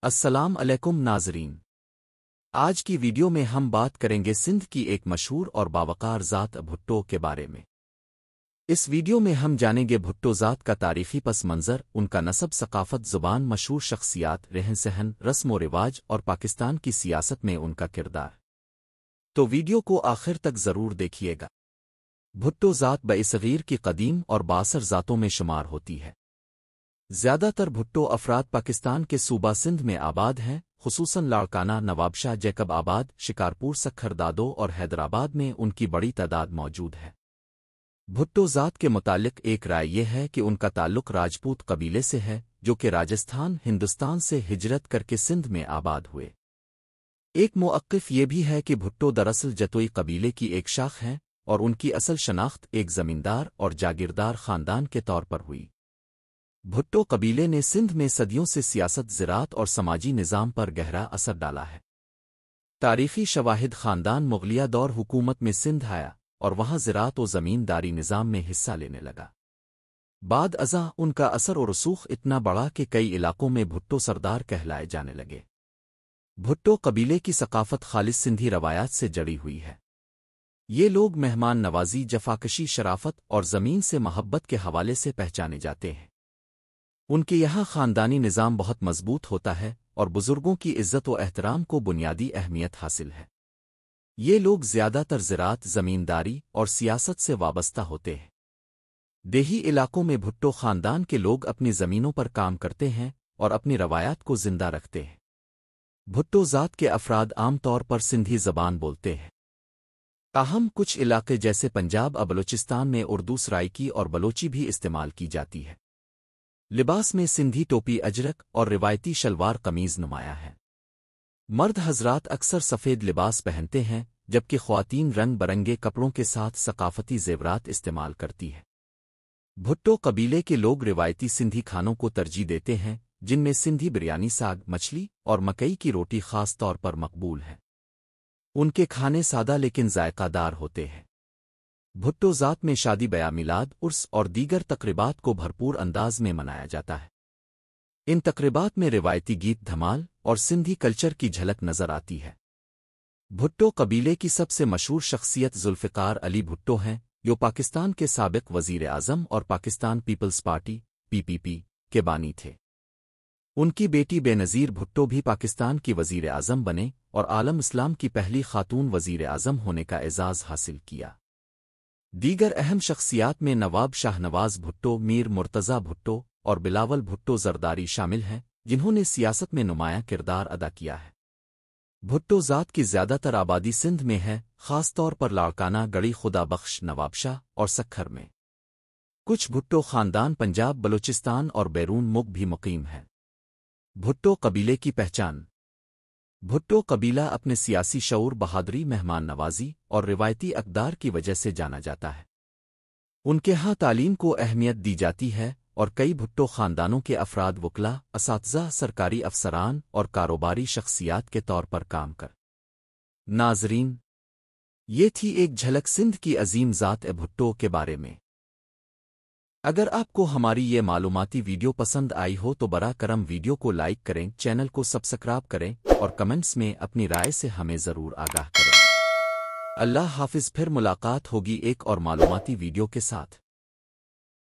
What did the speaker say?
السلام علیکم ناظرین۔ آج کی ویڈیو میں ہم بات کریں گے سندھ کی ایک مشہور اور باوقار ذات بھٹو کے بارے میں۔ اس ویڈیو میں ہم جانیں گے بھٹو ذات کا تاریخی پس منظر، ان کا نسب، ثقافت، زبان، مشہور شخصیات، رہن سہن، رسم و رواج اور پاکستان کی سیاست میں ان کا کردار۔ تو ویڈیو کو آخر تک ضرور دیکھیے گا۔ بھٹو ذات بصغیر کی قدیم اور بااثر ذاتوں میں شمار ہوتی ہے۔ زیادہ تر بھٹو افراد پاکستان کے صوبہ سندھ میں آباد ہیں، خصوصاً لاڑکانہ، نوابشاہ، جیکب آباد، شکارپور، سکھر دادو اور حیدرآباد میں ان کی بڑی تعداد موجود ہے۔ بھٹو ذات کے متعلق ایک رائے یہ ہے کہ ان کا تعلق راجپوت قبیلے سے ہے، جو کہ راجستھان، ہندوستان سے ہجرت کر کے سندھ میں آباد ہوئے۔ ایک موقف یہ بھی ہے کہ بھٹو دراصل جتوئی قبیلے کی ایک شاخ ہیں اور ان کی اصل شناخت ایک زمیندار اور جاگیردار خاندان کے طور پر ہوئی۔ بھٹو قبیلے نے سندھ میں صدیوں سے سیاست، زراعت اور سماجی نظام پر گہرا اثر ڈالا ہے۔ تاریخی شواہد: خاندان مغلیہ دور حکومت میں سندھ آیا اور وہاں زراعت و زمینداری نظام میں حصہ لینے لگا۔ بعد ازاں ان کا اثر و رسوخ اتنا بڑھا کہ کئی علاقوں میں بھٹو سردار کہلائے جانے لگے۔ بھٹو قبیلے کی ثقافت خالص سندھی روایات سے جڑی ہوئی ہے۔ یہ لوگ مہمان نوازی، جفاکشی، شرافت اور زمین سے محبت کے حوالے سے پہچانے جاتے ہیں۔ ان کے یہاں خاندانی نظام بہت مضبوط ہوتا ہے اور بزرگوں کی عزت و احترام کو بنیادی اہمیت حاصل ہے۔ یہ لوگ زیادہ تر زراعت، زمینداری اور سیاست سے وابستہ ہوتے ہیں۔ دیہی علاقوں میں بھٹو خاندان کے لوگ اپنی زمینوں پر کام کرتے ہیں اور اپنی روایات کو زندہ رکھتے ہیں۔ بھٹو ذات کے افراد عام طور پر سندھی زبان بولتے ہیں، تاہم کچھ علاقے جیسے پنجاب اور بلوچستان میں اردو، سرائیکی اور بلوچی بھی استعمال کی جاتی ہے۔ لباس میں سندھی ٹوپی، اجرک اور روایتی شلوار قمیض نمایاں ہے۔ مرد حضرات اکثر سفید لباس پہنتے ہیں، جبکہ خواتین رنگ برنگے کپڑوں کے ساتھ ثقافتی زیورات استعمال کرتی ہیں۔ بھٹو قبیلے کے لوگ روایتی سندھی کھانوں کو ترجیح دیتے ہیں، جن میں سندھی بریانی، ساگ، مچھلی اور مکئی کی روٹی خاص طور پر مقبول ہیں۔ ان کے کھانے سادہ لیکن ذائقہ دار ہوتے ہیں۔ بھٹو ذات میں شادی بیاہ، میلاد، عرس اور دیگر تقریبات کو بھرپور انداز میں منایا جاتا ہے۔ ان تقریبات میں روایتی گیت، دھمال اور سندھی کلچر کی جھلک نظر آتی ہے۔ بھٹو قبیلے کی سب سے مشہور شخصیت ذوالفقار علی بھٹو ہیں، جو پاکستان کے سابق وزیر اعظم اور پاکستان پیپلز پارٹی (PPP) کے بانی تھے۔ ان کی بیٹی بے نظیر بھٹو بھی پاکستان کی وزیر اعظم بنے اور عالم اسلام کی پہلی خاتون وزیر اعظم ہونے کا اعزاز حاصل کیا۔ دیگر اہم شخصیات میں نواب شاہ نواز بھٹو، میر مرتضیٰ بھٹو اور بلاول بھٹو زرداری شامل ہیں، جنہوں نے سیاست میں نمایاں کردار ادا کیا ہے۔ بھٹو ذات کی زیادہ تر آبادی سندھ میں ہے، خاص طور پر لاڑکانہ، گڑھی خدا بخش، نوابشاہ اور سکھر میں۔ کچھ بھٹو خاندان پنجاب، بلوچستان اور بیرون ملک بھی مقیم ہیں۔ بھٹو قبیلے کی پہچان: بھٹو قبیلہ اپنے سیاسی شعور، بہادری، مہمان نوازی اور روایتی اقدار کی وجہ سے جانا جاتا ہے۔ ان کے ہاں تعلیم کو اہمیت دی جاتی ہے اور کئی بھٹو خاندانوں کے افراد وکلاء، اساتذہ، سرکاری افسران اور کاروباری شخصیات کے طور پر کام کر۔ ناظرین، یہ تھی ایک جھلک سندھ کی عظیم ذات بھٹو کے بارے میں۔ اگر آپ کو ہماری یہ معلوماتی ویڈیو پسند آئی ہو تو براہ کرم ویڈیو کو لائک کریں، چینل کو سبسکرائب کریں اور کمنٹس میں اپنی رائے سے ہمیں ضرور آگاہ کریں۔ اللہ حافظ، پھر ملاقات ہوگی ایک اور معلوماتی ویڈیو کے ساتھ۔